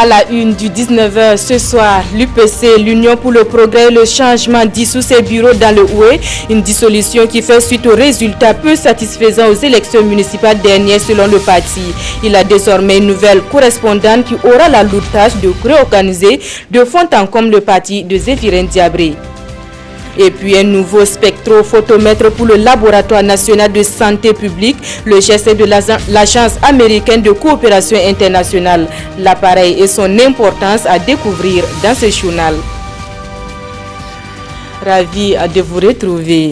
À la une du 19h ce soir, l'UPC, l'Union pour le progrès et le changement, dissout ses bureaux dans le Houé. Une dissolution qui fait suite aux résultats peu satisfaisants aux élections municipales dernières selon le parti. Il a désormais une nouvelle correspondante qui aura la lourde tâche de réorganiser de fond en comble le parti de Zéphirin Diabré. Et puis un nouveau spectrophotomètre pour le laboratoire national de santé publique. Le geste de l'agence américaine de coopération internationale. L'appareil et son importance à découvrir dans ce journal. Ravi de vous retrouver.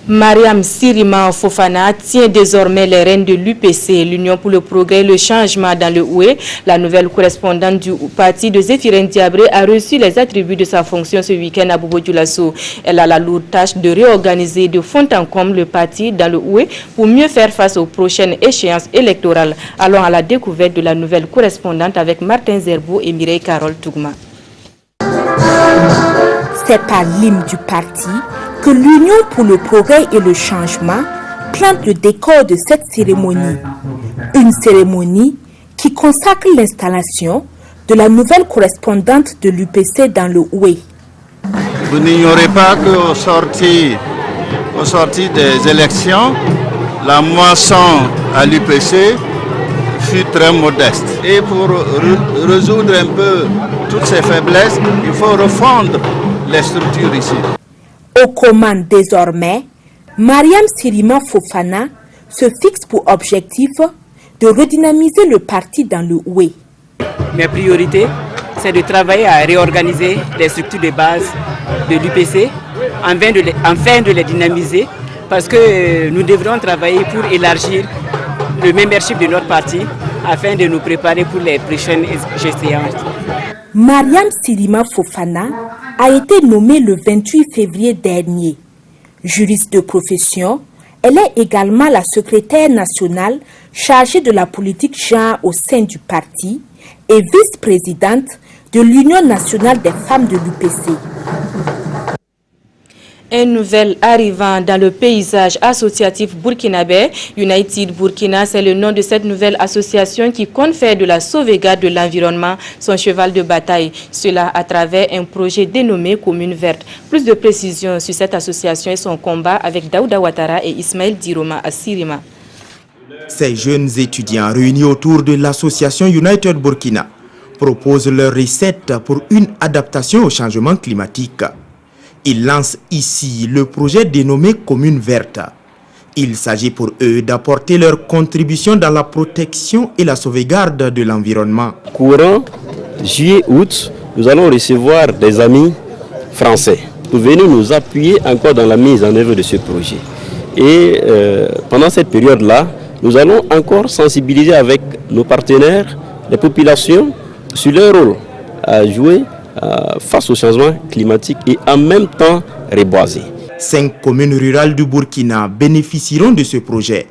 Mariam Sirima Fofana tient désormais les rênes de l'UPC, l'Union pour le progrès et le changement dans le Houé. La nouvelle correspondante du parti de Zéphirin Diabré a reçu les attributs de sa fonction ce week-end à Bobo Dioulasso. Elle a la lourde tâche de réorganiser de fond en comble le parti dans le Houé pour mieux faire face aux prochaines échéances électorales. Allons à la découverte de la nouvelle correspondante avec Martin Zerbo et Mireille Carole Tougma. C'est par l'hymne du parti que l'Union pour le progrès et le changement plante le décor de cette cérémonie. Une cérémonie qui consacre l'installation de la nouvelle correspondante de l'UPC dans le Houé. Vous n'ignorez pas qu'au sorti des élections, la moisson à l'UPC fut très modeste. Et pour résoudre un peu toutes ces faiblesses, il faut refondre les structures ici. Aux commandes désormais, Mariam Sirima Fofana se fixe pour objectif de redynamiser le parti dans le Houé. Mes priorités, c'est de travailler à réorganiser les structures de base de l'UPC afin de les dynamiser parce que nous devrons travailler pour élargir le membership de notre parti afin de nous préparer pour les prochaines échéances. Mariam Sirima Fofana a été nommée le 28 février dernier. Juriste de profession, elle est également la secrétaire nationale chargée de la politique genre au sein du parti et vice-présidente de l'Union nationale des femmes de l'UPC. Un nouvel arrivant dans le paysage associatif burkinabé, United Burkina, c'est le nom de cette nouvelle association qui compte faire de la sauvegarde de l'environnement son cheval de bataille. Cela à travers un projet dénommé Commune Verte. Plus de précisions sur cette association et son combat avec Daouda Ouattara et Ismaël Diroma à Sirima. Ces jeunes étudiants réunis autour de l'association United Burkina proposent leur recette pour une adaptation au changement climatique. Ils lancent ici le projet dénommé Commune Verte. Il s'agit pour eux d'apporter leur contribution dans la protection et la sauvegarde de l'environnement. Courant juillet-août, nous allons recevoir des amis français pour venir nous appuyer encore dans la mise en œuvre de ce projet. Et pendant cette période-là, nous allons encore sensibiliser avec nos partenaires, les populations, sur leur rôle à jouer face au changement climatique et en même temps reboiser. 5 communes rurales du Burkina bénéficieront de ce projet.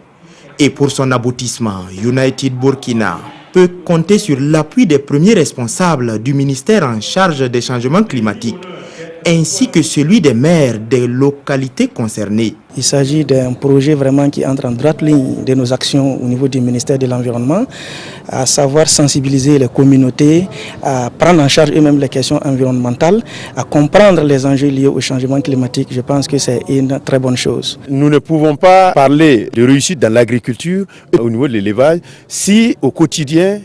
Et pour son aboutissement, United Burkina peut compter sur l'appui des premiers responsables du ministère en charge des changements climatiques, ainsi que celui des maires des localités concernées. Il s'agit d'un projet vraiment qui entre en droite ligne de nos actions au niveau du ministère de l'Environnement, à savoir sensibiliser les communautés, à prendre en charge eux-mêmes les questions environnementales, à comprendre les enjeux liés au changement climatique. Je pense que c'est une très bonne chose. Nous ne pouvons pas parler de réussite dans l'agriculture au niveau de l'élevage si au quotidien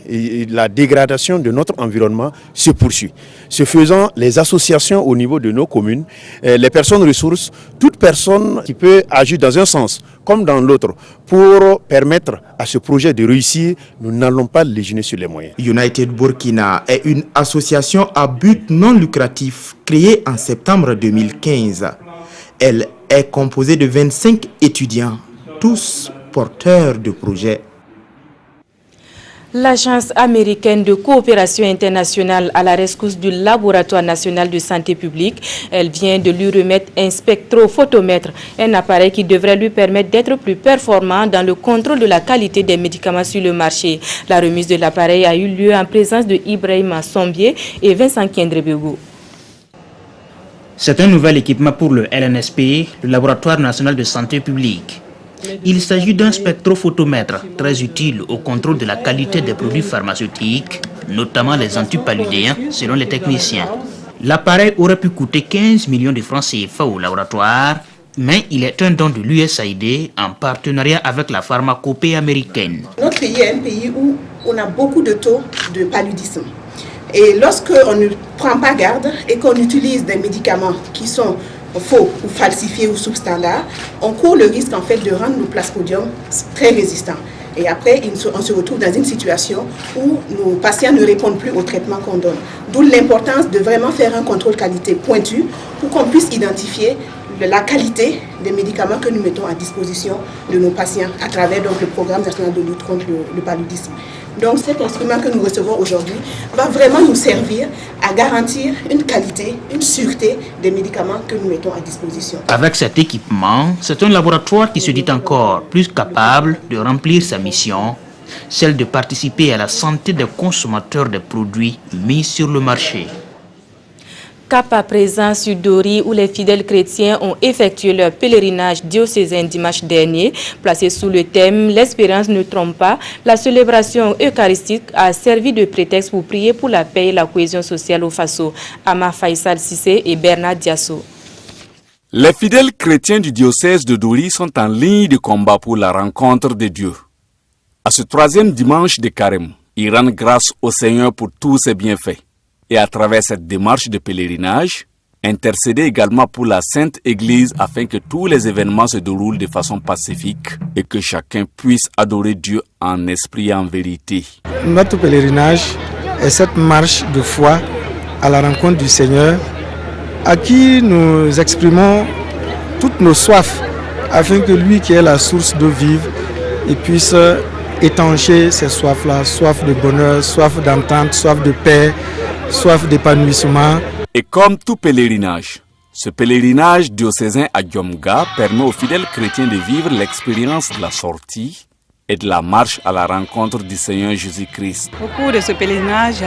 la dégradation de notre environnement se poursuit. Ce faisant, les associations au niveau de nos communes, les personnes ressources, toute personne qui peut agir dans un sens comme dans l'autre pour permettre à ce projet de réussir, nous n'allons pas léginer sur les moyens. United Burkina est une association à but non lucratif créée en septembre 2015. Elle est composée de 25 étudiants, tous porteurs de projets. L'Agence américaine de coopération internationale à la rescousse du Laboratoire national de santé publique, elle vient de lui remettre un spectrophotomètre, un appareil qui devrait lui permettre d'être plus performant dans le contrôle de la qualité des médicaments sur le marché. La remise de l'appareil a eu lieu en présence de Ibrahima Sombier et Vincent Kendrebego. C'est un nouvel équipement pour le LNSP, le Laboratoire national de santé publique. Il s'agit d'un spectrophotomètre très utile au contrôle de la qualité des produits pharmaceutiques, notamment les antipaludéens, selon les techniciens. L'appareil aurait pu coûter 15 millions de francs CFA au laboratoire, mais il est un don de l'USAID en partenariat avec la pharmacopée américaine. Notre pays est un pays où on a beaucoup de taux de paludisme. Et lorsqu'on ne prend pas garde et qu'on utilise des médicaments qui sont faux ou falsifiés ou substandards, on court le risque en fait de rendre nos plasmodiums très résistants. Et après, on se retrouve dans une situation où nos patients ne répondent plus au traitement qu'on donne. D'où l'importance de vraiment faire un contrôle qualité pointu pour qu'on puisse identifier la qualité des médicaments que nous mettons à disposition de nos patients à travers donc, le programme national de lutte contre le paludisme. Donc cet instrument que nous recevons aujourd'hui va vraiment nous servir à garantir une qualité, une sûreté des médicaments que nous mettons à disposition. Avec cet équipement, c'est un laboratoire qui se dit encore plus capable de remplir sa mission, celle de participer à la santé des consommateurs des produits mis sur le marché. Cap à présent sur Dori où les fidèles chrétiens ont effectué leur pèlerinage diocésain dimanche dernier. Placé sous le thème « L'espérance ne trompe pas », la célébration eucharistique a servi de prétexte pour prier pour la paix et la cohésion sociale au Faso. Ama Faisal Sissé et Bernard Diasso. Les fidèles chrétiens du diocèse de Dori sont en ligne de combat pour la rencontre de Dieu. À ce troisième dimanche de Carême, ils rendent grâce au Seigneur pour tous ses bienfaits. Et à travers cette démarche de pèlerinage, intercéder également pour la Sainte Église afin que tous les événements se déroulent de façon pacifique et que chacun puisse adorer Dieu en esprit et en vérité. Notre pèlerinage est cette marche de foi à la rencontre du Seigneur à qui nous exprimons toutes nos soifs afin que lui qui est la source d'eau vive il puisse étancher ces soifs-là, soif de bonheur, soif d'entente, soif de paix, soif d'épanouissement. Et comme tout pèlerinage, ce pèlerinage diocésain à Diomga permet aux fidèles chrétiens de vivre l'expérience de la sortie et de la marche à la rencontre du Seigneur Jésus-Christ. Au cours de ce pèlerinage,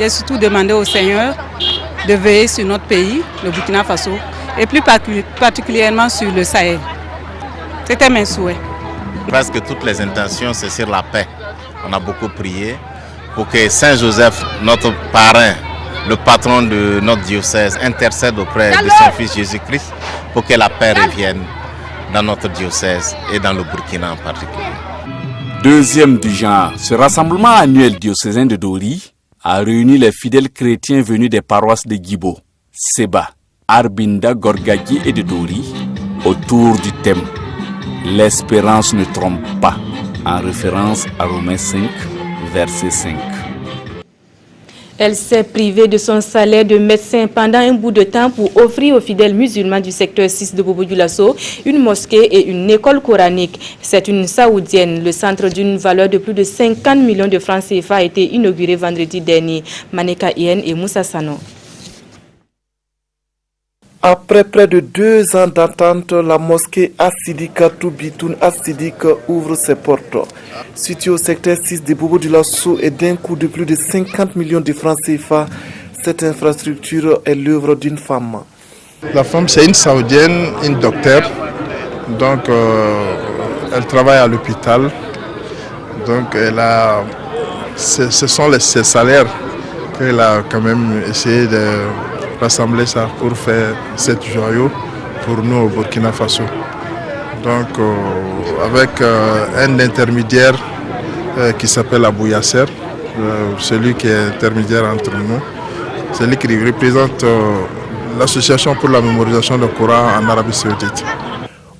j'ai surtout demandé au Seigneur de veiller sur notre pays, le Burkina Faso, et plus particulièrement sur le Sahel. C'était mes souhaits. Presque toutes les intentions, c'est sur la paix. On a beaucoup prié pour que Saint Joseph, notre parrain, le patron de notre diocèse, intercède auprès de son fils Jésus-Christ pour que la paix revienne dans notre diocèse et dans le Burkina en particulier. Deuxième du genre, ce rassemblement annuel diocésain de Dori a réuni les fidèles chrétiens venus des paroisses de Gibo, Seba, Arbinda, Gorgadi et de Dori autour du thème « L'espérance ne trompe pas » en référence à Romains 5, verset 5. Elle s'est privée de son salaire de médecin pendant un bout de temps pour offrir aux fidèles musulmans du secteur 6 de Bobo-Dioulasso une mosquée et une école coranique. C'est une saoudienne. Le centre d'une valeur de plus de 50 millions de francs CFA a été inauguré vendredi dernier. Maneka Ien et Moussa Sano. Après près de 2 ans d'attente, la mosquée Assidika Toubitoun Assidika ouvre ses portes. Située au secteur 6 de Bobo-Dioulasso et d'un coût de plus de 50 millions de francs CFA, cette infrastructure est l'œuvre d'une femme. La femme, c'est une saoudienne, une docteure. Donc, elle travaille à l'hôpital. Donc, ce sont ses salaires qu'elle a quand même essayé de rassembler ça pour faire cette joyau pour nous au Burkina Faso. Donc avec un intermédiaire qui s'appelle Abou Yasser, celui qui est intermédiaire entre nous, celui qui représente l'association pour la mémorisation du Coran en Arabie Saoudite.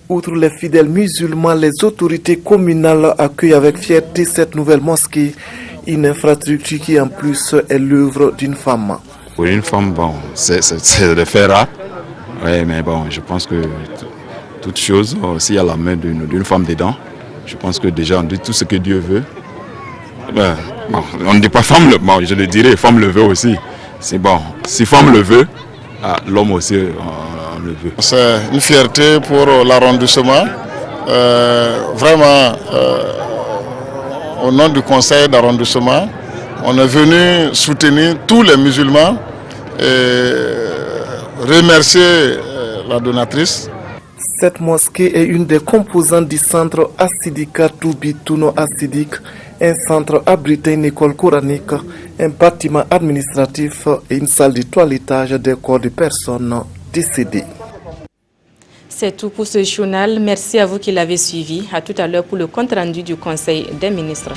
Outre les fidèles musulmans, les autorités communales accueillent avec fierté cette nouvelle mosquée, une infrastructure qui en plus est l'œuvre d'une femme. Pour une femme, bon, c'est le fait rare. Oui, mais bon, je pense que toute chose, s'il y a la main d'une femme dedans, je pense que déjà on dit tout ce que Dieu veut. Ben, bon, on ne dit pas femme, bon, je le dirais, femme le veut aussi. C'est bon, si femme le veut, l'homme aussi on le veut. C'est une fierté pour l'arrondissement. Vraiment, au nom du conseil d'arrondissement, on est venu soutenir tous les musulmans et remercier la donatrice. Cette mosquée est une des composantes du centre Assidikatou Bitouno Assidik, un centre abritant une école coranique, un bâtiment administratif et une salle de toilettage des corps de personnes décédées. C'est tout pour ce journal. Merci à vous qui l'avez suivi. À tout à l'heure pour le compte rendu du Conseil des ministres.